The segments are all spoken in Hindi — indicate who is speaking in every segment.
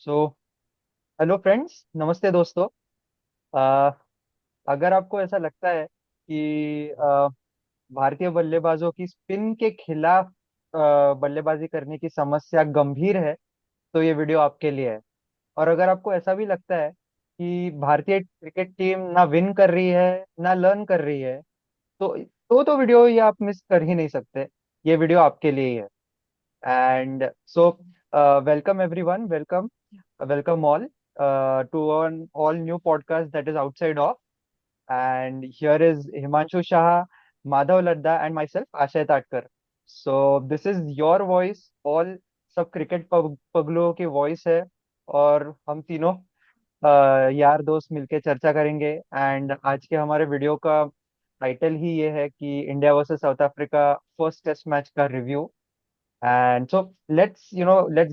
Speaker 1: सो हेलो फ्रेंड्स, नमस्ते दोस्तों। अ, अगर आपको ऐसा लगता है कि भारतीय बल्लेबाजों की स्पिन के खिलाफ बल्लेबाजी करने की समस्या गंभीर है, तो ये वीडियो आपके लिए है। और अगर आपको ऐसा भी लगता है कि भारतीय क्रिकेट टीम ना विन कर रही है ना लर्न कर रही है, तो वीडियो ये आप मिस कर ही नहीं सकते। ये वीडियो आपके लिए ही है। And so, welcome everyone, welcome all to an all new podcast that is outside of. And here is Himanshu Shah, Madhav Ladda, and myself, Ashay Tatkar. So this is your voice, all सब क्रिकेट पगलुओं की वॉइस है। और हम तीनों यार दोस्त मिलके चर्चा करेंगे। एंड आज के हमारे वीडियो का टाइटल ही ये है कि India versus South Africa first test match का review. And so let's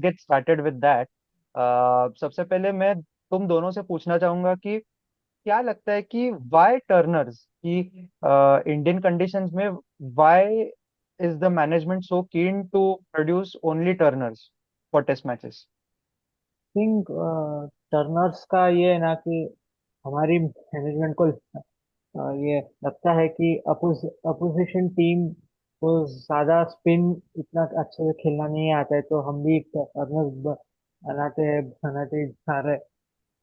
Speaker 1: get started with that. सबसे पहले मैं तुम दोनों से पूछना चाहूंगा कि क्या लगता है कि वाई टर्नर्स की इंडियन कंडीशंस में, why is the management so keen to produce only turners for test matches?
Speaker 2: Think turners का ये है ना कि हमारी मैनेजमेंट को ये लगता है कि अपोजिशन टीम को ज्यादा स्पिन इतना अच्छे से खेलना नहीं आता है, तो हम भी टर्नर्स बनाते जा रहे हैं।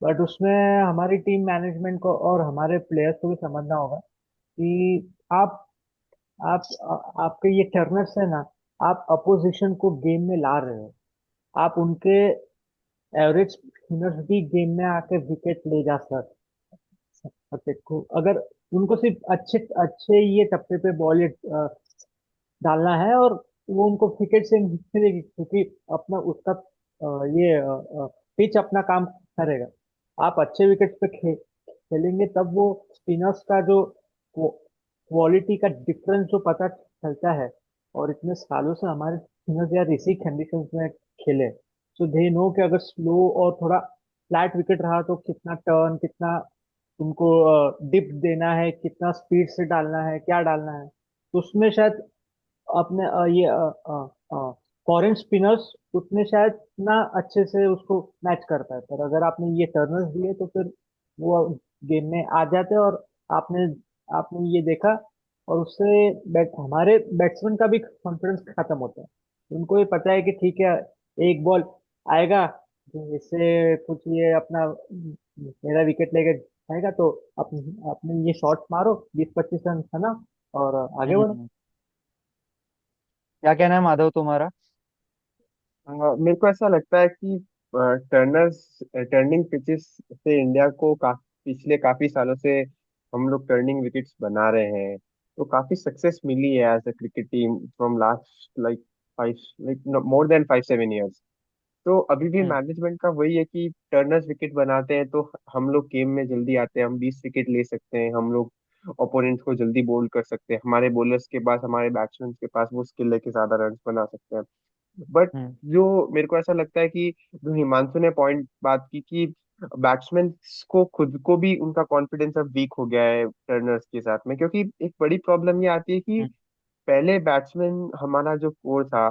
Speaker 2: बट उसमें हमारी टीम मैनेजमेंट को और हमारे प्लेयर्स को भी समझना होगा कि आप आप आपके ये टर्नर्स है ना, आप अपोजिशन को गेम में ला रहे हो। आप उनके एवरेज स्पिनर्स भी गेम में आके विकेट ले जा सकते को, अगर उनको सिर्फ अच्छे अच्छे ये टप्पे पे बॉल डालना है और वो उनको विकेट से मिलेगी, क्योंकि अपना उसका ये पिच अपना काम करेगा। आप अच्छे विकेट पे खेलेंगे तब वो स्पिनर्स का जो क्वालिटी का डिफरेंस जो पता चलता है। और इतने सालों से हमारे स्पिनर्स यार इसी कंडीशंस में खेले, सो दे नो कि अगर स्लो और थोड़ा फ्लैट विकेट रहा तो कितना टर्न, कितना तुमको डिप देना है, कितना स्पीड से डालना है, क्या डालना है। तो उसमें शायद अपने ये फॉरेन स्पिनर्स उतने शायद ना अच्छे से उसको मैच करता है, पर अगर आपने ये टर्नर्स दिए तो फिर वो गेम में आ जाते हैं। और आपने आपने ये देखा, और उससे हमारे बैट्समैन का भी कॉन्फिडेंस खत्म होता है। उनको ये पता है कि ठीक है, एक बॉल आएगा, इससे कुछ ये अपना मेरा विकेट लेके जाएगा, तो अपने ये शॉट मारो, 20-25 रन है ना, और आगे बढ़ो।
Speaker 1: हम्म। क्या कहना है माधव तुम्हारा?
Speaker 3: मेरे को ऐसा लगता है कि टर्निंग पिचेस से इंडिया को पिछले काफी सालों से हम लोग टर्निंग विकेट्स बना रहे हैं। तो काफी सक्सेस मिली है as a cricket team from last like five, like more than 5-7 years। तो अभी भी
Speaker 1: हम्म।
Speaker 3: मैनेजमेंट का वही है कि टर्नर्स विकेट बनाते हैं तो हम लोग गेम में जल्दी आते हैं, हम 20 विकेट ले सकते हैं, हम लोग ओपोनेंट को जल्दी बोल्ड कर सकते हैं, हमारे बॉलर्स के पास, हमारे बैट्समैन के पास वो स्किल है कि ज्यादा रन बना सकते हैं। बट
Speaker 1: हम्म।
Speaker 3: जो मेरे को ऐसा लगता है कि जो हिमांशु ने पॉइंट बात की कि बैट्समैन को खुद को भी उनका कॉन्फिडेंस अब वीक हो गया है टर्नर्स के साथ में, क्योंकि एक बड़ी प्रॉब्लम ये आती है कि
Speaker 1: हम्म।
Speaker 3: पहले बैट्समैन हमारा जो कोर था,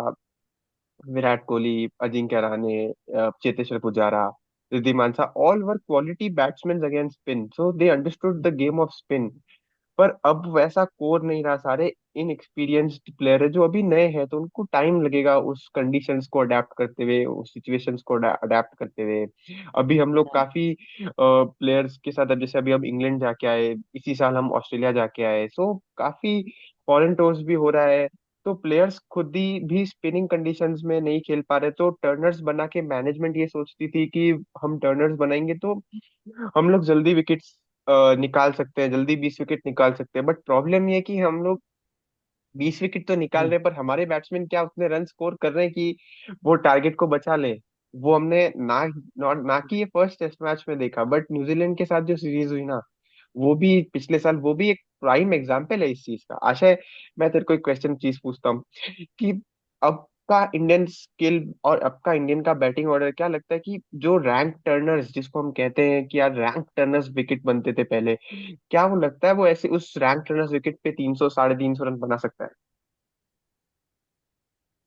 Speaker 3: विराट कोहली, अजिंक्य रहाणे, चेतेश्वर पुजारा, रिद्धिमान सा, all were quality batsman against spin, so they understood the game off spin. पर अब वैसा कोर नहीं रहा, सारे इनएक्सपीरियंस्ड प्लेयर है जो अभी नए हैं, तो उनको टाइम लगेगा उस कंडीशंस को अडेप्ट करते हुए, उस सिचुएशंस को अडेप्ट करते हुए। अभी हम लोग
Speaker 1: हम्म।
Speaker 3: काफी प्लेयर्स के साथ, अब जैसे अभी हम इंग्लैंड जाके आए, इसी साल हम ऑस्ट्रेलिया जाके आए, सो काफी फॉरेन टूर्स भी हो रहा है। तो प्लेयर्स खुद ही भी स्पिनिंग कंडीशंस में नहीं खेल पा रहे, तो टर्नर्स बना के मैनेजमेंट ये सोचती थी कि हम टर्नर्स बनाएंगे तो हम लोग जल्दी विकेट्स निकाल सकते हैं, जल्दी 20 विकेट निकाल सकते हैं। बट प्रॉब्लम ये है कि हम लोग 20 विकेट तो निकाल
Speaker 1: हम्म।
Speaker 3: रहे हैं, पर हमारे बैट्समैन क्या उतने रन स्कोर कर रहे हैं कि वो टारगेट को बचा ले। वो हमने ना कि ये फर्स्ट टेस्ट मैच में देखा, बट न्यूजीलैंड के साथ जो सीरीज हुई ना, वो भी पिछले साल, वो भी एक प्राइम एग्जाम्पल है इस चीज का। आशय, मैं तेरे को एक क्वेश्चन चीज पूछता हूँ कि अब का इंडियन स्किल और अब का इंडियन का बैटिंग ऑर्डर, क्या लगता है कि जो रैंक टर्नर्स जिसको हम कहते हैं कि यार रैंक टर्नर्स विकेट बनते थे पहले, क्या वो लगता है वो ऐसे उस रैंक टर्नर्स विकेट पे 300 350 रन बना सकता है?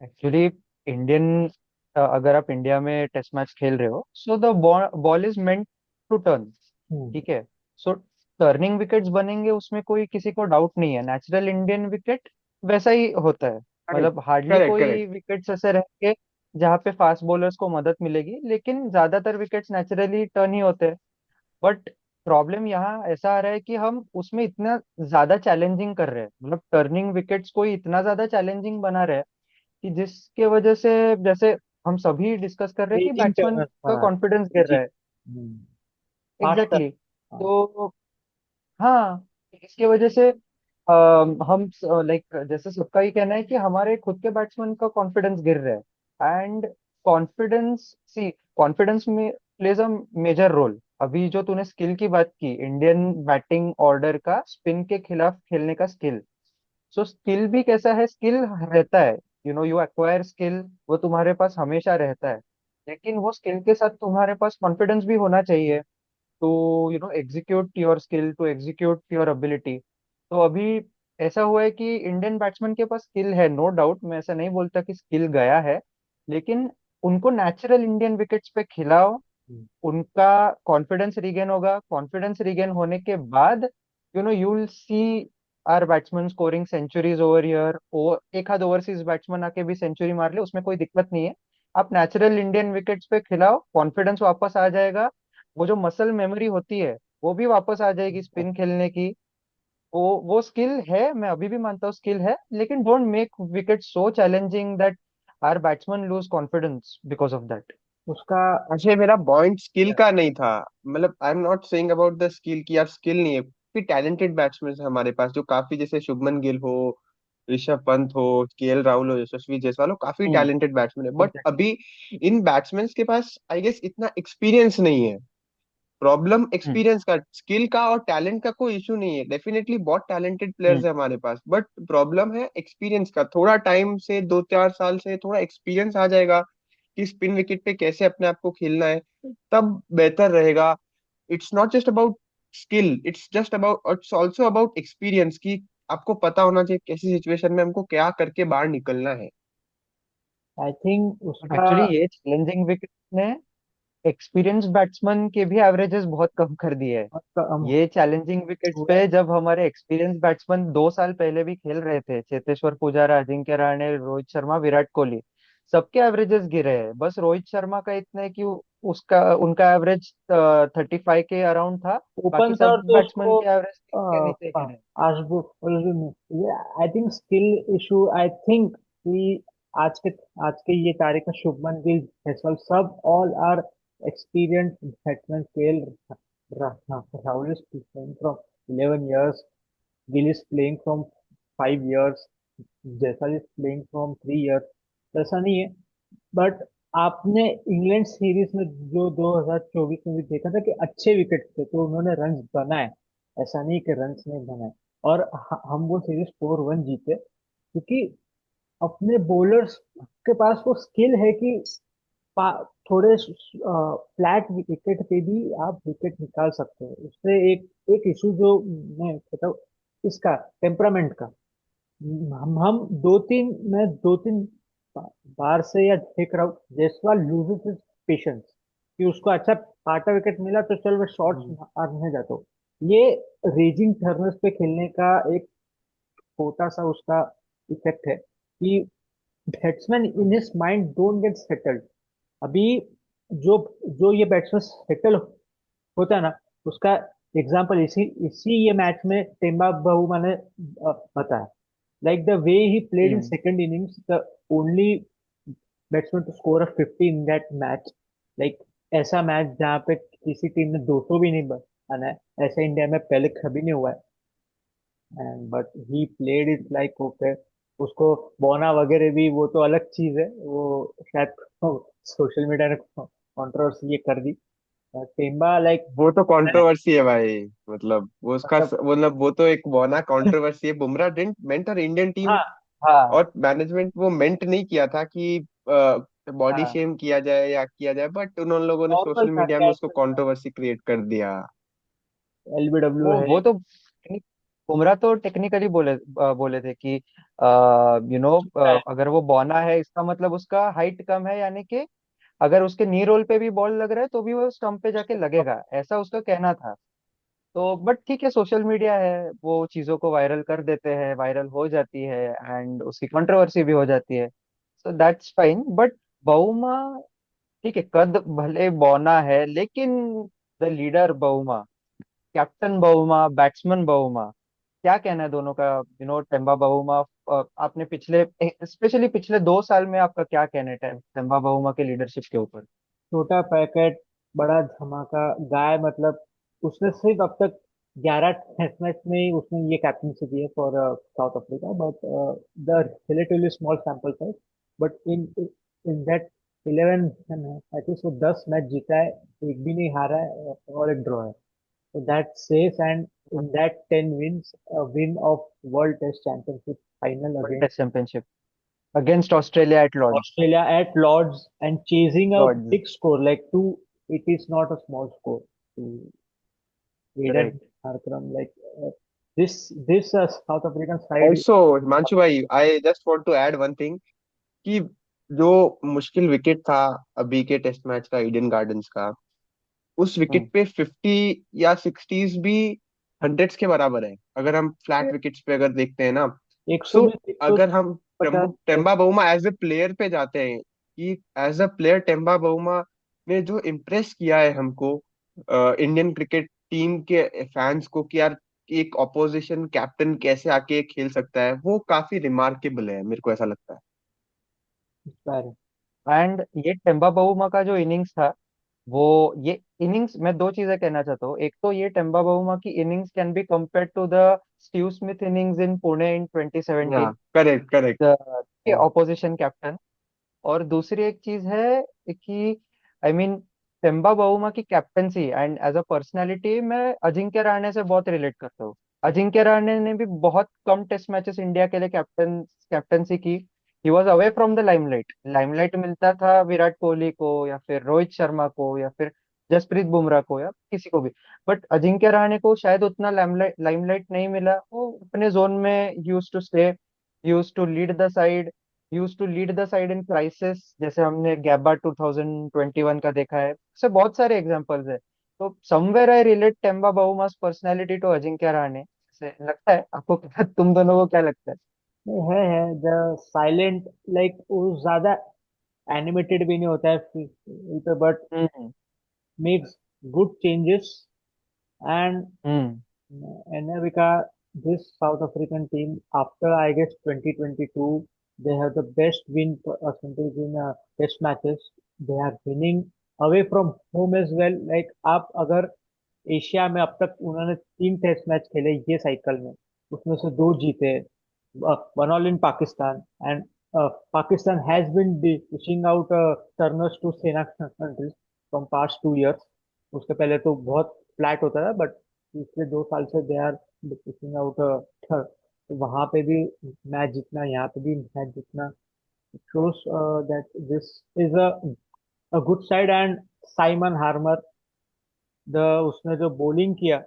Speaker 1: एक्चुअली इंडियन अगर आप इंडिया में टेस्ट मैच खेल रहे हो, so the ball is meant to turn.
Speaker 2: Hmm.
Speaker 1: ठीक है। सो टर्निंग विकेट्स बनेंगे, उसमें कोई किसी को डाउट नहीं है। नेचुरल इंडियन विकेट वैसा ही होता है।
Speaker 3: करेक्ट
Speaker 1: मतलब हार्डली
Speaker 3: करेक्ट
Speaker 1: कोई
Speaker 3: करेक्ट।
Speaker 1: विकेट्स ऐसे रहेंगे जहाँ पे फास्ट बॉलर्स को मदद मिलेगी, लेकिन ज्यादातर विकेट्स नेचुरली टर्न ही होते हैं। बट प्रॉब्लम यहाँ ऐसा आ रहा है कि हम उसमें इतना ज्यादा चैलेंजिंग कर रहे हैं, मतलब टर्निंग विकेट्स को ही इतना ज्यादा चैलेंजिंग बना रहे हैं कि जिसके वजह से, जैसे हम सभी डिस्कस कर रहे हैं कि
Speaker 2: रेजिंग
Speaker 1: बैट्समैन
Speaker 2: टर्नर्स
Speaker 1: का
Speaker 2: बना
Speaker 1: कॉन्फिडेंस
Speaker 2: है
Speaker 1: गिर
Speaker 2: जी।
Speaker 1: रहा है।
Speaker 2: Fast
Speaker 1: exactly
Speaker 2: turn.
Speaker 1: तो हाँ, इसके वजह से हम लाइक जैसे सबका ही कहना है कि हमारे खुद के बैट्समैन का कॉन्फिडेंस गिर रहा है। एंड कॉन्फिडेंस, सी, कॉन्फिडेंस में प्लेज अ मेजर रोल। अभी जो तूने स्किल की बात की, इंडियन बैटिंग ऑर्डर का स्पिन के खिलाफ खेलने का स्किल, सो स्किल भी कैसा है, स्किल रहता है, यू एक्वायर स्किल, वो तुम्हारे पास हमेशा रहता है। लेकिन वो स्किल के साथ तुम्हारे पास कॉन्फिडेंस भी होना चाहिए to execute your skill, to execute your ability. तो अभी ऐसा हुआ है कि इंडियन बैट्समैन के पास स्किल है, नो डाउट, मैं ऐसा नहीं बोलता कि स्किल गया है, लेकिन उनको नेचुरल इंडियन विकेट्स पे खिलाओ, उनका कॉन्फिडेंस रिगेन होगा। कॉन्फिडेंस रिगेन होने के बाद you will see our batsman scoring centuries over here. एक आध ओवरसीज बैट्समैन आके भी सेंचुरी मार ले, उसमें कोई दिक्कत नहीं है। आप नेचुरल इंडियन विकेट्स पे खिलाओ, कॉन्फिडेंस वापस आ जाएगा। वो जो मसल मेमोरी होती है वो भी वापस आ जाएगी स्पिन खेलने की। वो स्किल है, मैं अभी भी मानता हूँ स्किल है, लेकिन don't make wicket so challenging that our batsman lose confidence because of that.
Speaker 2: उसका
Speaker 3: अजय, मेरा पॉइंट स्किल का नहीं था। मतलब I am not saying about the skill कि यार स्किल नहीं है, काफी टैलेंटेड बैट्समैन है हमारे पास, जो काफी, जैसे शुभमन गिल हो, ऋषभ पंत हो, केएल राहुल हो, यशस्वी जायसवाल हो, काफी
Speaker 1: हम्म।
Speaker 3: टैलेंटेड बैट्समैन है, बट
Speaker 1: एग्जैक्टली।
Speaker 3: अभी इन बैट्समैन के पास आई गेस इतना एक्सपीरियंस नहीं है। प्रॉब्लम
Speaker 1: हम्म।
Speaker 3: एक्सपीरियंस का, स्किल का और टैलेंट का कोई इशू नहीं है, डेफिनेटली बहुत टैलेंटेड प्लेयर्स
Speaker 1: हम्म।
Speaker 3: है हमारे पास, बट प्रॉब्लम है एक्सपीरियंस का। थोड़ा टाइम से, 2-4 साल से थोड़ा एक्सपीरियंस आ जाएगा कि स्पिन विकेट पे कैसे अपने आप को खेलना है, तब बेहतर रहेगा। It's not just about skill, it's also about experience, कि आपको पता होना चाहिए कैसी सिचुएशन में हमको क्या करके बाहर निकलना है।
Speaker 2: आई थिंक उसका
Speaker 1: एक्चुअली ये चैलेंजिंग विकेट ने एक्सपीरियंस बैट्समैन के भी एवरेजेस बहुत कम कर दिए है। ये चैलेंजिंग विकेट्स
Speaker 2: हुआ है।
Speaker 1: पे जब हमारे एक्सपीरियंस बैट्समैन 2 साल पहले भी खेल रहे थे, चेतेश्वर पुजारा, अजिंक्य रहाणे, रोहित शर्मा, विराट कोहली, सबके एवरेजेस गिरे हैं। बस रोहित शर्मा का इतना है कि उसका उनका एवरेज 35 के अराउंड था। बाकी
Speaker 2: ओपन था
Speaker 1: सब
Speaker 2: तो
Speaker 1: बैट्समैन
Speaker 2: उसको
Speaker 1: के एवरेज के नीचे गिरे।
Speaker 2: आशबुक, ये I think skill issue. I think कि आज के आज के ये तारीख में शुभमन गिल, जयसवाल, सब all are experience batsman. KL Rahul is playing from 11 years, Gill is playing from 5 years, Jaiswal is playing from 3 years। ऐसा नहीं है। बट आपने इंग्लैंड सीरीज में जो 2024 में भी देखा था कि अच्छे विकेट थे तो उन्होंने रन बनाए। ऐसा नहीं कि रन नहीं बनाए। और हम वो सीरीज 4-1 जीते क्योंकि अपने बॉलर्स के पास वो स्किल है कि थोड़े फ्लैट विकेट पे भी आप विकेट निकाल सकते हो। उससे एक एक इशू जो मैं कहता हूँ, इसका टेम्परामेंट का। हम दो तीन बार से या देख रहा हूँ, जायसवाल लूजेस हिज पेशेंस कि उसको अच्छा पाटा विकेट मिला तो चल मैं शॉट्स
Speaker 1: हम्म।
Speaker 2: मारने जाता हूँ। ये रेजिंग टर्नर्स पे खेलने का एक छोटा सा उसका इफेक्ट है कि batsman in his mind don't get settled. अभी जो जो ये बैट्समैन सेटल होता है ना, उसका एग्जाम्पल इसी इसी ये मैच में टेम्बा बहुमा ने बताया। Like the way he played in
Speaker 1: hmm.
Speaker 2: second innings, the only batsman to score a 50 in that match. Like ऐसा मैच जहाँ पे किसी टीम ने 200 भी नहीं बना है, ऐसा इंडिया में पहले कभी नहीं हुआ है। And but he played it like okay. उसको बोना वगैरह भी, वो तो अलग चीज है, वो शायद सोशल मीडिया ने कंट्रोवर्सी ये कर दी। टेम्बा लाइक
Speaker 3: वो तो कंट्रोवर्सी है भाई। मतलब वो उसका
Speaker 2: मतलब
Speaker 3: मतलब वो तो एक बौना कंट्रोवर्सी है। बुमराह डिडंट मेंट, और इंडियन टीम
Speaker 2: हाँ
Speaker 1: हाँ।
Speaker 3: और मैनेजमेंट वो मेंट नहीं किया था कि बॉडी
Speaker 1: हाँ।
Speaker 3: शेम किया जाए या किया जाए, बट उन लोगों ने
Speaker 2: नॉर्मल
Speaker 3: सोशल
Speaker 2: था,
Speaker 3: मीडिया में उसको
Speaker 2: कैजुअल था।
Speaker 3: कंट्रोवर्सी क्रिएट कर दिया।
Speaker 2: एलबीडब्ल्यू है।
Speaker 1: वो तो बुमराह तो टेक्निकली बोले बोले थे कि अगर वो बौना है इसका मतलब उसका हाइट कम है, यानी कि अगर उसके नी रोल पे भी बॉल लग रहा है तो भी वो स्टंप पे जाके लगेगा, ऐसा उसका कहना था। तो बट ठीक है, सोशल मीडिया है, वो चीजों को वायरल कर देते हैं, वायरल हो जाती है एंड उसकी कंट्रोवर्सी भी हो जाती है। सो दैट्स फाइन, बट बहुमा ठीक है, कद भले बौना है लेकिन द लीडर बहुमा, कैप्टन बहुमा, बैट्समैन बहुमा, क्या कहना है दोनों का? टेम्बा बहुमा, आपने पिछले स्पेशली पिछले 2 साल में आपका क्या कहना है टेम्बा बहुमा के लीडरशिप के ऊपर?
Speaker 2: छोटा पैकेट, बड़ा धमाका, गाय, मतलब उसने सिर्फ अब तक 11 टेस्ट मैच में ही उसने ये कैप्टनसी की है for south Africa, but the relatively small sample size, but in in that 11 I think वो 10 मैच जीता है, एक भी नहीं हारा है और एक ड्रॉ है। So that says, and in that 10 wins, a win of World Test Championship final
Speaker 1: world
Speaker 2: against
Speaker 1: test championship against Australia at Lord's.
Speaker 2: Australia at Lords and chasing a
Speaker 1: Lord's,
Speaker 2: big score like two. It is not a small score to Aiden
Speaker 1: right.
Speaker 2: Harkram. Like this South African side.
Speaker 3: Also Himanshu भाई, I just want to add one thing कि जो मुश्किल विकेट था अभी के टेस्ट मैच का, ईडन गार्डन्स का, उस
Speaker 1: हम्म।
Speaker 3: विकेट पे 50 या 60s भी हंड्रेड्स के बराबर है, अगर हम फ्लैट विकेट्स पे अगर देखते हैं ना।
Speaker 2: 100
Speaker 3: सो
Speaker 2: में 150।
Speaker 3: अगर हम Temba Bavuma as a player पे जाते हैं, कि as a player Temba Bavuma ने जो इम्प्रेस किया है हमको, इंडियन क्रिकेट टीम के फैंस को, कि यार एक ऑपोजिशन कैप्टन कैसे आके खेल सकता है, वो काफी रिमार्केबल है, मेरे को ऐसा लगता है।
Speaker 1: एंड ये टेम्बा बहुमा का जो इनिंग्स था, वो ये इनिंग्स, मैं दो चीजें कहना चाहता हूँ। एक तो ये टेम्बा बहुमा की innings can be compared to the Steve Smith innings in Pune in
Speaker 3: yeah
Speaker 1: 2017,
Speaker 3: correct correct.
Speaker 1: The opposition captain. और दूसरी एक चीज है कि आई मीन टेम्बा बाउमा की captaincy and as a personality मैं अजिंक्य रहाणे से बहुत रिलेट करता हूँ। अजिंक्य रहाणे ने भी बहुत कम टेस्ट मैचेस इंडिया के लिए कैप्टनसी की। He was away from the limelight, limelight मिलता था विराट कोहली को या फिर रोहित शर्मा को या फिर जसप्रीत बुमराह को या किसी को भी। बट अजिंक्य रहाणे को शायद उतना लाइमलाइट नहीं मिला, वो अपने जोन में use to stay, use to lead the side, in crisis, जैसे हमने गैबा 2021 का देखा है, ऐसे बहुत सारे एग्जांपल्स है। तो somewhere I relate Temba Bavuma's personality to Ajinkya Rahane, से लगता है आपको तुम दोनों को क्या लगता है?
Speaker 2: है द साइलेंट, लाइक वो ज्यादा एनिमेटेड भी नहीं होता है फील्ड पे, but
Speaker 1: hmm.
Speaker 2: Makes good changes and
Speaker 1: hmm.
Speaker 2: America, this South African team, after I guess 2022, they have the best win percentage in test matches. They are winning away from home as well. Like आप अगर एशिया में अब तक उन्होंने 3 टेस्ट मैच खेले ये साइकिल में, उसमें से 2 जीते, 1 all in Pakistan, and Pakistan has been dishing out turners to SENA countries from past 2 years. उसके पहले तो बहुत फ्लैट होता था, बट पिछले 2 साल से दे आर पुशिंग आउट। तो वहां पे भी मैच जीतना, यहाँ पे भी मैच जीतना, shows that this is a good side. And Simon Harmer, the उसने जो बॉलिंग किया,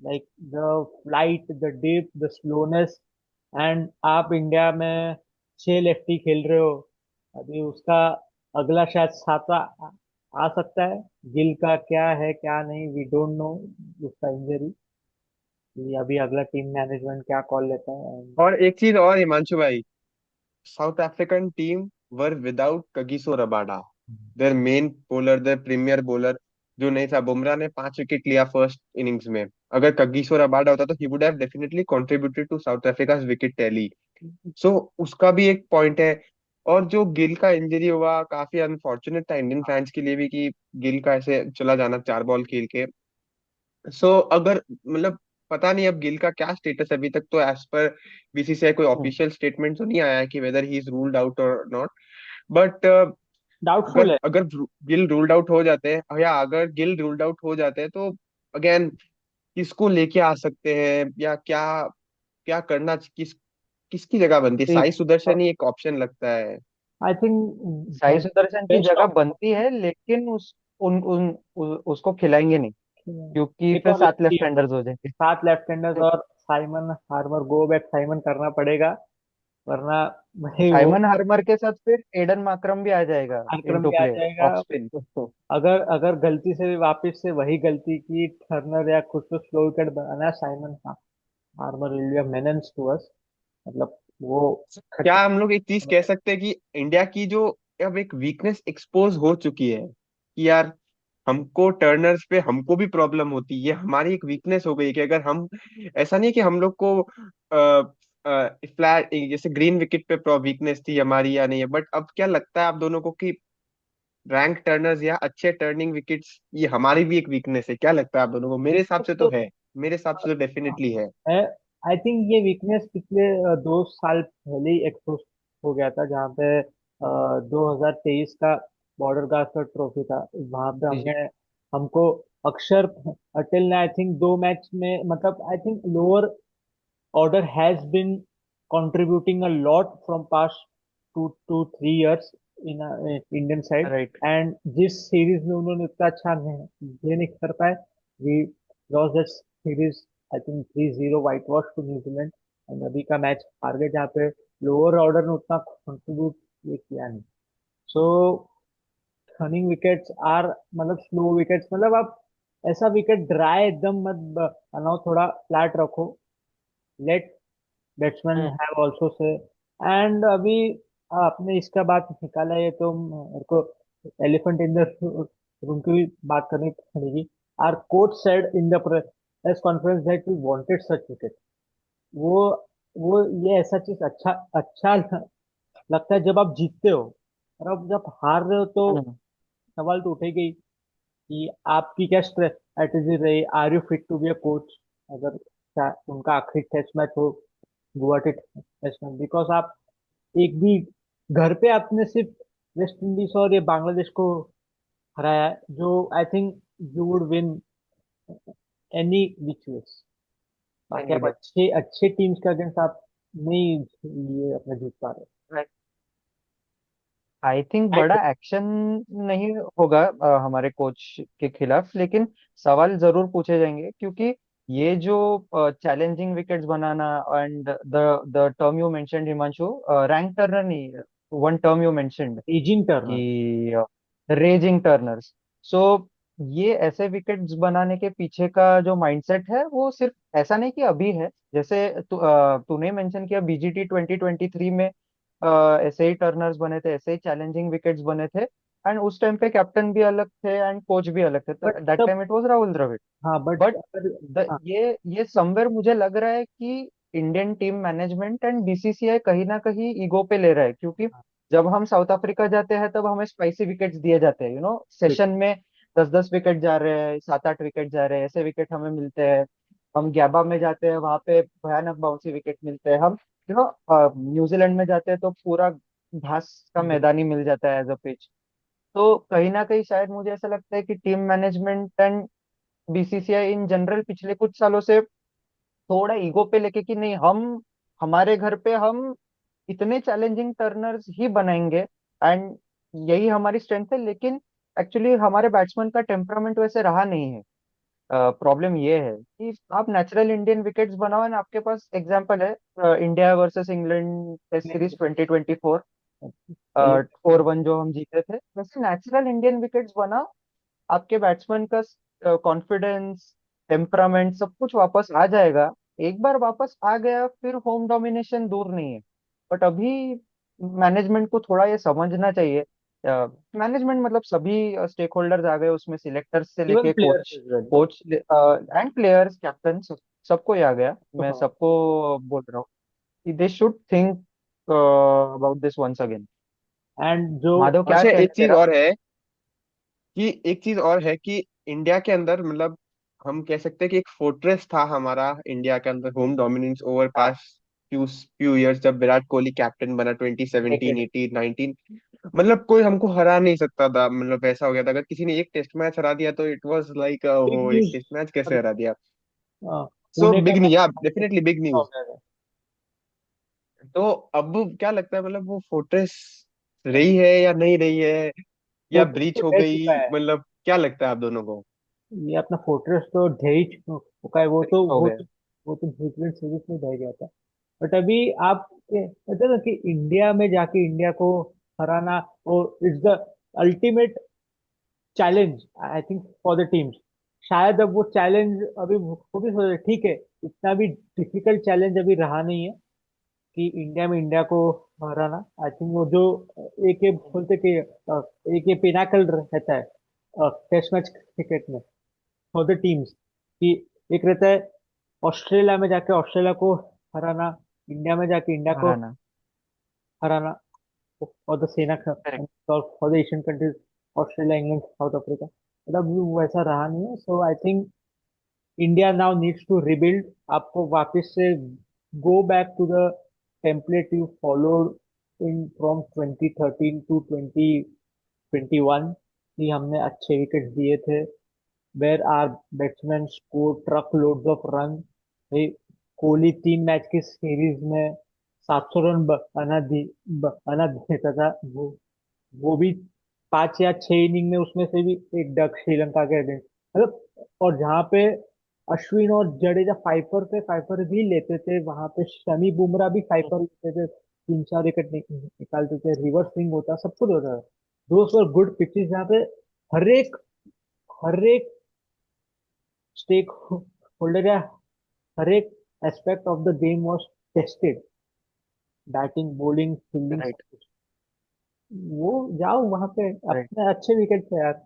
Speaker 2: like the flight, the dip, the slowness, and आप इंडिया में 6 लेफ्टी खेल रहे हो, अभी उसका अगला शायद सातवा आ सकता है। गिल का क्या है क्या नहीं, वी डोंट नो उसका इंजरी, अभी अगला टीम मैनेजमेंट क्या कॉल लेता है।
Speaker 3: और एक चीज और हिमांशु भाई, South African team were without Kagiso Rabada, their main bowler, their premier bowler, जो नहीं था। बुमराह ने 5 विकेट लिया फर्स्ट इनिंग्स में, अगर कगिसो रबाडा होता तो he would have definitely contributed to South Africa's wicket tally. So उसका भी एक पॉइंट है। और जो गिल का इंजरी हुआ, काफी अनफॉर्चुनेट था इंडियन फैंस के लिए भी, कि गिल का ऐसे चला जाना 4 बॉल खेल के। अगर मतलब पता नहीं अब गिल का क्या स्टेटस है, अभी तक तो एज पर बीसीसीआई कोई
Speaker 1: हम्म।
Speaker 3: ऑफिशियल स्टेटमेंट तो नहीं आया है कि weather he is ruled out और नॉट। बट
Speaker 2: डाउटफुल
Speaker 3: अगर
Speaker 2: है।
Speaker 3: अगर गिल रूल्ड आउट हो जाते हैं, या अगर गिल रूल्ड आउट हो जाते हैं, तो अगेन किसको लेके आ सकते हैं, या क्या क्या करना, किसकी जगह बनती है? साई सुदर्शन ही एक ऑप्शन लगता है।
Speaker 2: आई थिंक
Speaker 1: साई सुदर्शन की
Speaker 2: बेस्ट
Speaker 1: जगह
Speaker 2: ऑप्शन
Speaker 1: बनती है, लेकिन उसको खिलाएंगे नहीं, क्योंकि
Speaker 2: एक
Speaker 1: फिर
Speaker 2: और
Speaker 1: 7
Speaker 2: लड़की
Speaker 1: लेफ्ट
Speaker 2: है,
Speaker 1: हैंडर्स हो जाएंगे।
Speaker 2: 7 लेफ्ट हैंडर्स और Simon Harmer, go back Simon करना पड़ेगा। वरना भाई वो
Speaker 1: साइमन हार्मर के साथ फिर एडन मार्क्रम भी आ जाएगा
Speaker 2: कार्यक्रम
Speaker 1: इनटू
Speaker 2: भी आ
Speaker 1: प्ले
Speaker 2: जाएगा।
Speaker 1: Off spin.
Speaker 2: अगर अगर गलती से भी वापस से वही गलती की टर्नर या कुछ तो स्लो विकेट बनाना, Simon Harmer will be a menace to us. मतलब वो
Speaker 3: क्या
Speaker 2: खतरे।
Speaker 3: हम लोग एक चीज कह सकते हैं कि इंडिया की जो अब एक वीकनेस एक्सपोज हो चुकी है कि यार हमको टर्नर्स पे हमको भी प्रॉब्लम होती है, ये हमारी एक वीकनेस हो गई कि अगर हम, ऐसा नहीं कि हम लोग को फ्लैट जैसे ग्रीन विकेट पे वीकनेस थी हमारी या नहीं है, बट अब क्या लगता है आप दोनों को कि रैंक टर्नर्स या अच्छे टर्निंग विकेट्स ये हमारी भी एक वीकनेस है? क्या लगता है आप दोनों को? मेरे हिसाब से तो
Speaker 2: तो
Speaker 3: है, मेरे हिसाब से तो डेफिनेटली है।
Speaker 2: आई थिंक ये वीकनेस पिछले 2 साल पहले ही एक्सपोज हो गया था, जहाँ पे 2023 का बॉर्डर गावस्कर ट्रॉफी था। वहां पे
Speaker 1: जी जी।
Speaker 2: हमने हमको अक्षर पटेल ने आई थिंक 2 मैच में, मतलब I think lower order has been contributing a lot from past 2 to 3 years in Indian side,
Speaker 1: right.
Speaker 2: and जिस सीरीज में उन्होंने उतना अच्छा ये नहीं कर पाए, we lost that series I think 3-0 whitewash to New Zealand. And अभी का मैच हार गए जहाँ पे लोअर ऑर्डर ने उतना कंट्रीब्यूट ये किया नहीं। सो रनिंग विकेट्स आर, मतलब स्लो विकेट्स, मतलब आप ऐसा विकेट ड्राई एकदम मत बनाओ, थोड़ा फ्लैट रखो, let batsman
Speaker 1: hmm.
Speaker 2: Have also say. And अभी आपने इसका बात निकाला है तो मेरे को एलिफेंट इन द रूम की भी बात करनी पड़ेगी। Our coach said in the press conference that we wanted such wicket. वो वो ये ऐसा चीज अच्छा अच्छा लगता है जब आप जीतते हो, और अब जब हार रहे हो तो
Speaker 1: हम्म।
Speaker 2: सवाल तो उठेगा ही कि आपकी क्या स्ट्रेटेजी रही, are you fit to be a coach. अगर उनका आखिरी टेस्ट मैच हो गुवाहाटी टेस्ट मैच, बिकॉज आप एक भी घर पे आपने सिर्फ वेस्ट इंडीज और ये बांग्लादेश को हराया है, जो I think you would win any which ways. बाकी
Speaker 1: एनी
Speaker 2: आप
Speaker 1: डे।
Speaker 2: अच्छे अच्छे टीम्स के अगेंस्ट आप नहीं ये अपने जीत पा रहे।
Speaker 1: आई थिंक बड़ा एक्शन नहीं होगा हमारे कोच के खिलाफ, लेकिन सवाल जरूर पूछे जाएंगे, क्योंकि ये जो चैलेंजिंग विकेट्स बनाना and the the term you mentioned Himanshu, rank turner नहीं, one term you mentioned
Speaker 2: aging turner.
Speaker 1: कि रेजिंग टर्नर्स। सो ये ऐसे विकेट्स बनाने के पीछे का जो माइंडसेट है वो सिर्फ ऐसा नहीं कि अभी है, जैसे तूने मेंशन किया बीजीटी 2023 में ऐसे ही टर्नर्स बने थे, ऐसे ही चैलेंजिंग विकेट्स बने थे, एंड उस टाइम पे कैप्टन भी अलग थे एंड कोच भी अलग थे,
Speaker 2: बट
Speaker 1: तो दैट
Speaker 2: तब,
Speaker 1: time it was Rahul Dravid.
Speaker 2: हाँ बट
Speaker 1: बट
Speaker 2: अगर, हाँ
Speaker 1: ये समवेयर मुझे लग रहा है कि Indian team management and BCCI कहीं ना कहीं ईगो पे ले रहा है, क्योंकि जब हम साउथ अफ्रीका जाते हैं तब हमें स्पाइसी विकेट्स दिए जाते हैं, सेशन में 10-10 विकेट जा रहे हैं, 7-8 विकेट जा रहे हैं, ऐसे विकेट हमें मिलते हैं। हम गैबा में जाते हैं, वहां पे भयानक बाउंसी विकेट मिलते हैं। हम न्यूजीलैंड में जाते हैं तो पूरा घास का मैदान ही मिल जाता है एज अ पिच। तो कहीं ना कहीं शायद मुझे ऐसा लगता है कि team management and BCCI in general पिछले कुछ सालों से थोड़ा ईगो पे लेके कि नहीं, हम हमारे घर पे हम इतने चैलेंजिंग टर्नर्स ही बनाएंगे एंड यही हमारी स्ट्रेंथ है, लेकिन एक्चुअली हमारे बैट्समैन का टेम्परामेंट वैसे रहा नहीं है। प्रॉब्लम ये है कि आप नेचुरल इंडियन विकेट्स बनाओ, एंड आपके पास एग्जांपल है India versus England test series 2024, 4-1 जो हम जीते थे, वैसे नेचुरल इंडियन विकेट्स बनाओ, आपके बैट्समैन का कॉन्फिडेंस, टेम्परामेंट सब कुछ वापस आ जाएगा। एक बार वापस आ गया फिर होम डोमिनेशन दूर नहीं है। बट अभी मैनेजमेंट को थोड़ा ये समझना चाहिए, मैनेजमेंट मतलब सभी स्टेक होल्डर्स आ गए उसमें, सिलेक्टर्स से
Speaker 2: इवन
Speaker 1: लेके
Speaker 2: players
Speaker 1: coach,
Speaker 2: is well.
Speaker 1: Coach and players, captain, सबको ही आ गया। मैं
Speaker 2: हाँ,
Speaker 1: सबको बोल रहा हूँ कि they should think about this once again.
Speaker 2: And जो
Speaker 1: माधव क्या
Speaker 3: अच्छा,
Speaker 1: कहना
Speaker 3: एक
Speaker 1: है
Speaker 3: चीज
Speaker 1: तेरा?
Speaker 3: और है कि एक चीज और है कि इंडिया के अंदर मतलब हम कह सकते हैं कि एक फोर्ट्रेस था हमारा इंडिया के अंदर, होम डोमिनेंस ओवर
Speaker 1: हाँ।
Speaker 3: पास्ट फ्यू इयर्स, जब विराट कोहली कैप्टन बना 2017
Speaker 1: डेकेड।
Speaker 3: 18 19। मतलब कोई हमको हरा नहीं सकता था, मतलब ऐसा हो गया था, अगर किसी ने एक टेस्ट मैच हरा दिया तो इट वाज लाइक
Speaker 2: बिग
Speaker 3: ओहो, एक
Speaker 2: न्यूज।
Speaker 3: टेस्ट मैच कैसे हरा दिया। सो
Speaker 2: पुणे का
Speaker 3: बिग न्यूज, या
Speaker 2: मैच
Speaker 3: डेफिनेटली बिग
Speaker 2: हो
Speaker 3: न्यूज।
Speaker 2: गया था।
Speaker 3: तो अब क्या लगता है, मतलब वो फोर्ट्रेस रही है या नहीं रही है, या
Speaker 2: फोर्ट्रेस
Speaker 3: ब्रीच
Speaker 2: तो
Speaker 3: हो
Speaker 2: ढह चुका
Speaker 3: गई,
Speaker 2: है।
Speaker 3: मतलब क्या लगता है आप दोनों को?
Speaker 2: ये अपना फोर्ट्रेस तो ढह ही चुका है। वो तो
Speaker 1: हो
Speaker 2: वो
Speaker 1: गया।
Speaker 2: तो वो तो न्यूजीलैंड सीरीज में ढह गया था। बट अभी आप कहते हैं ना कि इंडिया में जाके इंडिया को हराना, वो it's the ultimate challenge I think for the teams. शायद अब वो चैलेंज अभी वो भी सोच रहे, ठीक है, इतना भी डिफिकल्ट चैलेंज अभी रहा नहीं है कि इंडिया में इंडिया को हराना। आई थिंक वो जो एक ये बोलते कि एक ये पिनाकल रहता है टेस्ट मैच क्रिकेट में फॉर द टीम्स, कि एक रहता है ऑस्ट्रेलिया में जाके ऑस्ट्रेलिया को हराना, इंडिया में जाके इंडिया को
Speaker 1: हराना।
Speaker 2: हराना, और the SENA
Speaker 1: correct.
Speaker 2: For the Asian countries, Australia, England, South Africa. मतलब वो वैसा रहा नहीं है। So I think India now needs to rebuild. आपको वापस से go back to the template you followed in from 2013 to 2021, कि हमने अच्छे विकेट दिए थे, where are batsman score truckloads of run. भाई कोहली 3 मैच की सीरीज में 700 रन बना देता था, वो भी 5 या 6 इनिंग में, उसमें से भी एक डक श्रीलंका के अगेंस्ट। मतलब और जहाँ पे अश्विन और जडेजा फाइपर पे फाइपर भी लेते थे, वहां पे शमी बुमराह भी फाइपर लेते थे, 3-4 विकेट निकालते थे, रिवर्स स्विंग होता, सब कुछ होता था। दोस्त वर गुड पिचेस जहाँ पे हर एक स्टेक होल्डर या हर एक aspect of the game was tested, batting, bowling, fielding, सब
Speaker 1: राइट।
Speaker 2: कुछ। वो जाओ वहां पे
Speaker 1: राइट।
Speaker 2: अपने अच्छे विकेट थे यार।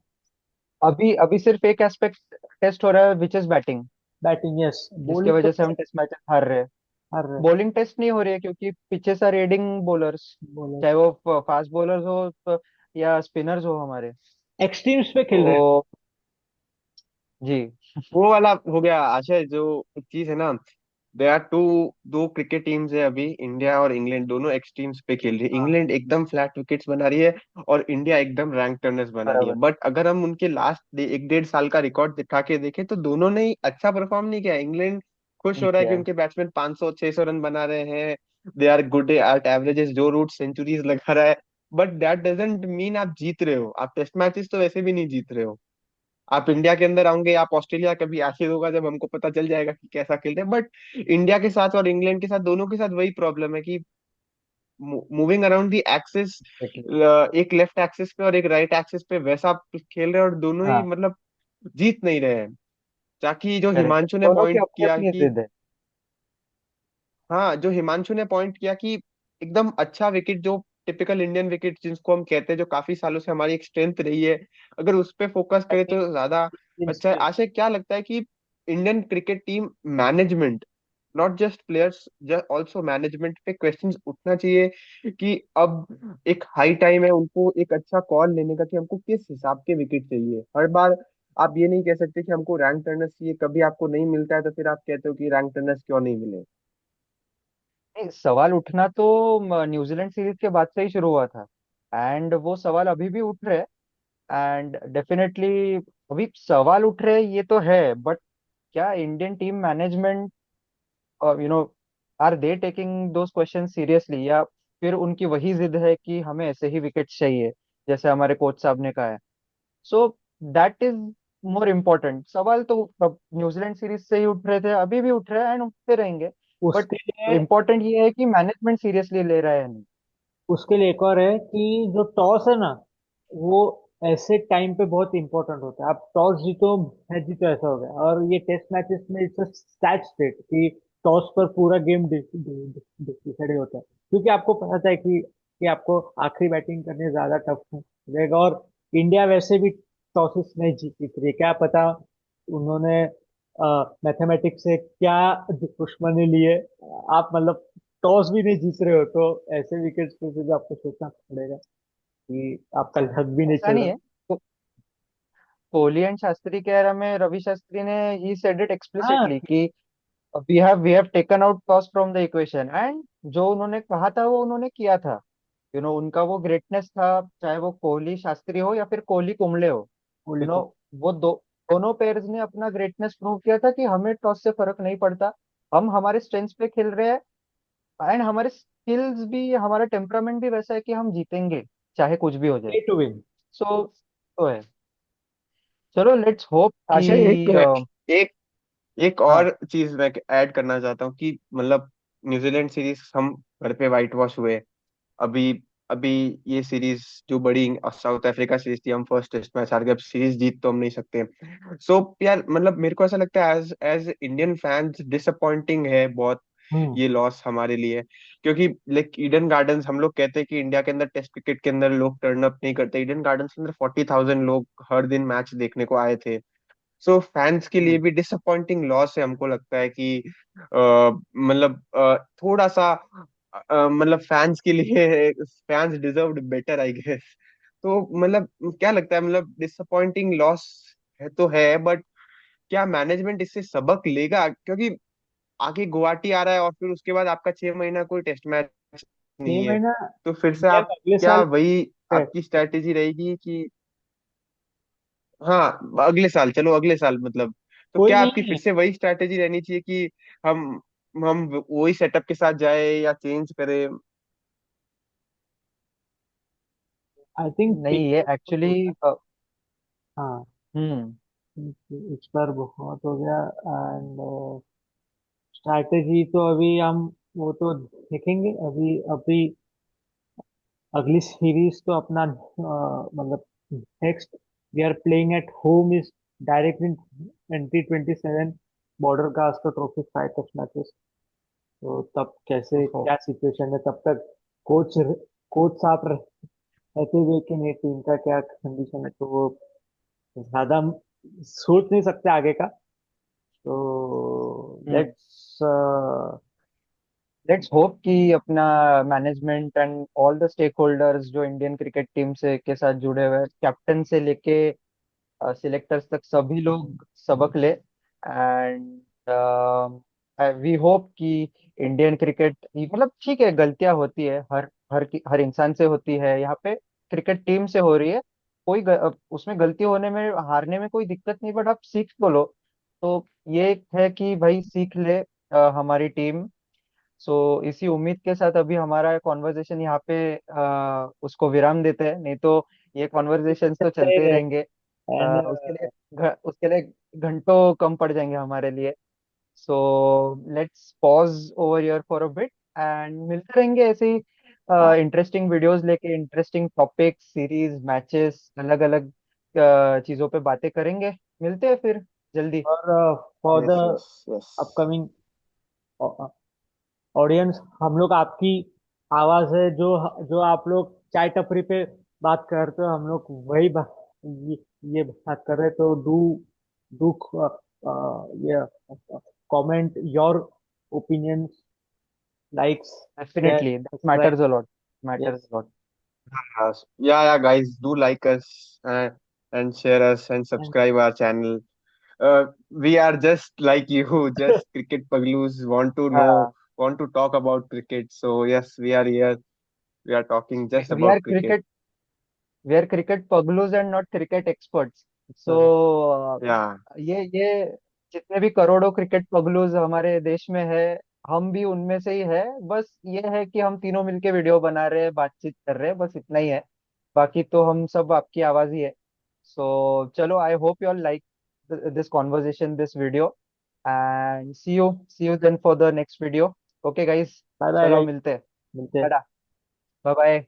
Speaker 1: अभी अभी सिर्फ एक एस्पेक्ट टेस्ट हो रहा है, which is batting,
Speaker 2: batting yes,
Speaker 1: जिसकी
Speaker 2: बॉलिंग तो
Speaker 1: वजह से हम टेस्ट मैचेस हार रहे हैं।
Speaker 2: हर रहे।
Speaker 1: बॉलिंग टेस्ट नहीं हो रही है क्योंकि पीछे से रेडिंग बॉलर्स,
Speaker 2: बॉलर
Speaker 1: चाहे वो फास्ट बॉलर्स हो या स्पिनर्स हो हमारे।
Speaker 2: एक्सट्रीम्स पे खेल रहे हैं।
Speaker 1: तो जी।
Speaker 3: वो वाला हो गया आशय, जो एक चीज है ना, दे आर टू, दो क्रिकेट टीम्स है अभी, इंडिया और इंग्लैंड, दोनों एक्सट्रीम्स पे खेल रही है।
Speaker 2: हाँ,
Speaker 3: इंग्लैंड एकदम फ्लैट विकेट्स बना रही है और इंडिया एकदम रैंक टर्नर्स बना रही है।
Speaker 1: बराबर।
Speaker 3: बट अगर हम उनके लास्ट 1-1.5 साल का रिकॉर्ड दिखा के देखें तो दोनों ने ही अच्छा परफॉर्म नहीं किया। इंग्लैंड खुश
Speaker 1: नहीं
Speaker 3: हो रहा है
Speaker 1: किया
Speaker 3: कि
Speaker 1: है।
Speaker 3: उनके बैट्समैन 500-600 रन बना रहे हैं, they are good at averages, Joe Root centuries लगा रहा है। बट दैट डजंट मीन आप जीत रहे हो। आप टेस्ट मैचेस तो वैसे भी नहीं जीत रहे हो। आप इंडिया के अंदर आओगे, आप ऑस्ट्रेलिया, कभी ऐसे होगा जब हमको पता चल जाएगा कि कैसा खेलते हैं। बट इंडिया के साथ और इंग्लैंड के साथ, दोनों के साथ वही प्रॉब्लम है कि moving around the axis,
Speaker 1: Exactly.
Speaker 3: एक लेफ्ट एक्सिस पे और एक राइट एक्सिस पे वैसा आप खेल रहे हैं, और दोनों ही
Speaker 1: हाँ।
Speaker 3: मतलब जीत नहीं रहे हैं। ताकि जो
Speaker 1: करेक्ट,
Speaker 3: हिमांशु ने
Speaker 1: दोनों की
Speaker 3: पॉइंट
Speaker 1: अपनी
Speaker 3: किया
Speaker 1: अपनी
Speaker 3: कि,
Speaker 1: जिद है।
Speaker 3: हाँ, जो हिमांशु ने पॉइंट किया कि एकदम अच्छा विकेट, जो टिपिकल इंडियन विकेट जिसको हम कहते हैं, जो काफी सालों से हमारी एक स्ट्रेंथ रही है, अगर उस पे फोकस
Speaker 1: आई
Speaker 3: करें
Speaker 1: थिंक
Speaker 3: तो ज्यादा
Speaker 2: टीम्स
Speaker 3: अच्छा है।
Speaker 2: पे।
Speaker 3: आशय, क्या लगता है कि Indian cricket team management, not just players, also management पे क्वेश्चंस उठना चाहिए कि अब एक हाई टाइम है उनको एक अच्छा कॉल लेने का कि हमको किस हिसाब के विकेट चाहिए हर बार। आप ये नहीं कह सकते कि हमको रैंक टर्नर्स चाहिए, कभी आपको नहीं मिलता है तो फिर आप कहते हो कि रैंक टर्नर्स क्यों नहीं मिले।
Speaker 1: नहीं, सवाल उठना तो न्यूजीलैंड सीरीज के बाद से ही शुरू हुआ था, एंड वो सवाल अभी भी उठ रहे हैं। एंड डेफिनेटली अभी सवाल उठ रहे हैं, ये तो है, बट क्या Indian team management, you know, are they taking those question seriously, या फिर उनकी वही जिद है कि हमें ऐसे ही विकेट्स चाहिए जैसे हमारे कोच साहब ने कहा है। So that is more important. सवाल तो न्यूजीलैंड सीरीज से ही उठ रहे थे, अभी भी उठ रहे हैं एंड उठते रहेंगे। बट
Speaker 2: उसके लिए
Speaker 1: इम्पोर्टेंट ये है कि मैनेजमेंट सीरियसली ले रहा है या नहीं।
Speaker 2: उसके लिए एक और है कि जो टॉस है ना, वो ऐसे टाइम पे बहुत इंपॉर्टेंट होता है। आप टॉस जीतो, मैच जीतो, ऐसा हो गया। और ये टेस्ट मैचेस में इट्स स्टैट स्टेट कि टॉस पर पूरा गेम डिसाइड होता है, क्योंकि आपको पता है कि आपको आखिरी बैटिंग करनी ज्यादा टफ रहेगा। और इंडिया वैसे भी टॉसेस नहीं जीती थी, क्या पता उन्होंने मैथमेटिक्स से क्या दुश्मनी लिए। आप मतलब टॉस भी नहीं जीत रहे हो तो ऐसे विकेट्स पे भी आपको सोचना पड़ेगा कि आपका लक भी नहीं
Speaker 1: ऐसा
Speaker 2: चल
Speaker 1: नहीं
Speaker 2: रहा।
Speaker 1: है। तो कोहली एंड शास्त्री के एरा में रवि शास्त्री ने ही सेड इट
Speaker 2: हाँ,
Speaker 1: एक्सप्लिसिटली कि we have taken out toss from the equation, and जो उन्होंने कहा था वो उन्होंने किया था। उनका वो ग्रेटनेस था, चाहे वो कोहली शास्त्री हो या फिर कोहली कुंबले हो।
Speaker 2: कोहली
Speaker 1: यू नो
Speaker 2: को।
Speaker 1: वो दोनों पेयर्स ने अपना ग्रेटनेस प्रूव किया था कि हमें टॉस से फर्क नहीं पड़ता, हम हमारे स्ट्रेंथ्स पे खेल रहे हैं, एंड हमारे स्किल्स भी, हमारा टेम्परामेंट भी वैसा है कि हम जीतेंगे चाहे कुछ भी हो जाए।
Speaker 2: Play to win.
Speaker 1: सो तो है। चलो लेट्स होप
Speaker 3: आशय,
Speaker 1: कि
Speaker 3: एक एक एक
Speaker 1: हाँ।
Speaker 3: और चीज मैं ऐड करना चाहता हूँ कि मतलब न्यूजीलैंड सीरीज हम घर पे व्हाइट वॉश हुए। अभी अभी ये सीरीज जो बड़ी साउथ अफ्रीका सीरीज थी, हम फर्स्ट टेस्ट मैच हार गए, अब सीरीज जीत तो हम नहीं सकते। सो यार मतलब मेरे को ऐसा लगता है as as Indian fans disappointing है बहुत
Speaker 2: हम्म।
Speaker 3: ये लॉस हमारे लिए। क्योंकि लाइक ईडन गार्डन्स, हम लोग कहते हैं कि इंडिया के अंदर टेस्ट क्रिकेट के अंदर लोग टर्न अप नहीं करते, ईडन गार्डन्स के अंदर 40,000 लोग हर दिन मैच देखने को आए थे। सो फैंस के लिए भी डिसअपॉइंटिंग लॉस है, हमको लगता है कि मतलब थोड़ा सा मतलब फैंस के लिए fans deserved better I guess. तो मतलब क्या लगता है, मतलब डिसअपॉइंटिंग लॉस है तो है, बट क्या मैनेजमेंट इससे सबक लेगा? क्योंकि आगे गुवाहाटी आ रहा है और फिर उसके बाद आपका 6 महीना कोई टेस्ट मैच
Speaker 2: छह
Speaker 3: नहीं है।
Speaker 2: महीना
Speaker 3: तो फिर से
Speaker 2: इंडिया
Speaker 3: आप
Speaker 2: का अगले
Speaker 3: क्या
Speaker 2: साल
Speaker 3: वही
Speaker 2: है।
Speaker 3: आपकी स्ट्रेटेजी रहेगी कि हाँ अगले साल, चलो अगले साल मतलब, तो
Speaker 2: कोई
Speaker 3: क्या आपकी
Speaker 2: नहीं
Speaker 3: फिर
Speaker 2: है।
Speaker 3: से वही स्ट्रैटेजी रहनी चाहिए कि हम हम वही सेटअप के साथ जाए या चेंज करें?
Speaker 2: आई थिंक
Speaker 1: नहीं, ये एक्चुअली
Speaker 2: हाँ,
Speaker 1: हम्म
Speaker 2: इस बार बहुत हो गया। एंड स्ट्रैटेजी तो अभी हम वो तो देखेंगे। अभी अभी अगली सीरीज तो अपना मतलब next we are playing at home is direct in 2027 Border Gavaskar trophy 5 test matches. तो तब कैसे
Speaker 1: ओहो,
Speaker 2: क्या सिचुएशन है तब तक कोच कोच साफ रहते हुए कि नहीं टीम का क्या कंडीशन है, तो वो ज्यादा सोच नहीं सकते आगे का। तो
Speaker 1: हम्म
Speaker 2: लेट्स
Speaker 1: लेट्स होप कि अपना management and all the stakeholders जो इंडियन क्रिकेट टीम से के साथ जुड़े हुए हैं, कैप्टन से लेके सिलेक्टर्स तक, सभी लोग सबक ले। एंड वी होप कि इंडियन क्रिकेट, मतलब ठीक है, गलतियां होती है, हर इंसान से होती है, यहाँ पे क्रिकेट टीम से हो रही है। उसमें गलती होने में, हारने में कोई दिक्कत नहीं, बट आप सीख तो लो। तो ये है कि भाई सीख ले हमारी टीम। सो इसी उम्मीद के साथ अभी हमारा कॉन्वर्जेशन यहाँ पे उसको विराम देते हैं, नहीं तो ये कॉन्वर्जेशन तो
Speaker 2: चलते ही
Speaker 1: चलते ही
Speaker 2: रहे।
Speaker 1: रहेंगे।
Speaker 2: एंड
Speaker 1: उसके लिए घंटों कम पड़ जाएंगे हमारे लिए। So let's pause over here for a bit, and मिलते रहेंगे ऐसे ही इंटरेस्टिंग वीडियोस लेके, इंटरेस्टिंग टॉपिक, सीरीज, मैचेस, अलग अलग चीजों पे बातें करेंगे। मिलते हैं फिर जल्दी।
Speaker 2: और for the
Speaker 3: yes yes yes.
Speaker 2: Upcoming audience, हम लोग आपकी आवाज है जो जो आप लोग चाय टपरी पे बात करते हो, हम लोग वही ये बात कर रहे हैं। तो डू डू ये comment your opinions, likes, share,
Speaker 1: definitely that
Speaker 2: subscribe.
Speaker 1: Matters a lot, matters
Speaker 2: yes.
Speaker 1: A lot.
Speaker 3: Yeah, guys, do like us and share us and
Speaker 2: and
Speaker 3: subscribe our channel. We are just like you, just cricket pagloos, want to know, want to talk about cricket. So yes, we are here. We are talking just
Speaker 1: we are
Speaker 3: about cricket.
Speaker 1: Cricket we are cricket पगलूज and not cricket experts. So
Speaker 3: Yeah,
Speaker 1: ये जितने भी करोड़ों क्रिकेट पगलूज हमारे देश में है, हम भी उनमें से ही है। बस ये है कि हम तीनों मिलके वीडियो बना रहे हैं, बातचीत कर रहे हैं, बस इतना ही है। बाकी तो हम सब आपकी आवाज ही है। सो चलो, I hope you all like this conversation, this video, and see you then for the next video. Okay guys,
Speaker 2: bye bye
Speaker 1: चलो
Speaker 2: गाइस,
Speaker 1: मिलते हैं।
Speaker 2: मिलते हैं।
Speaker 1: Tata, bye bye.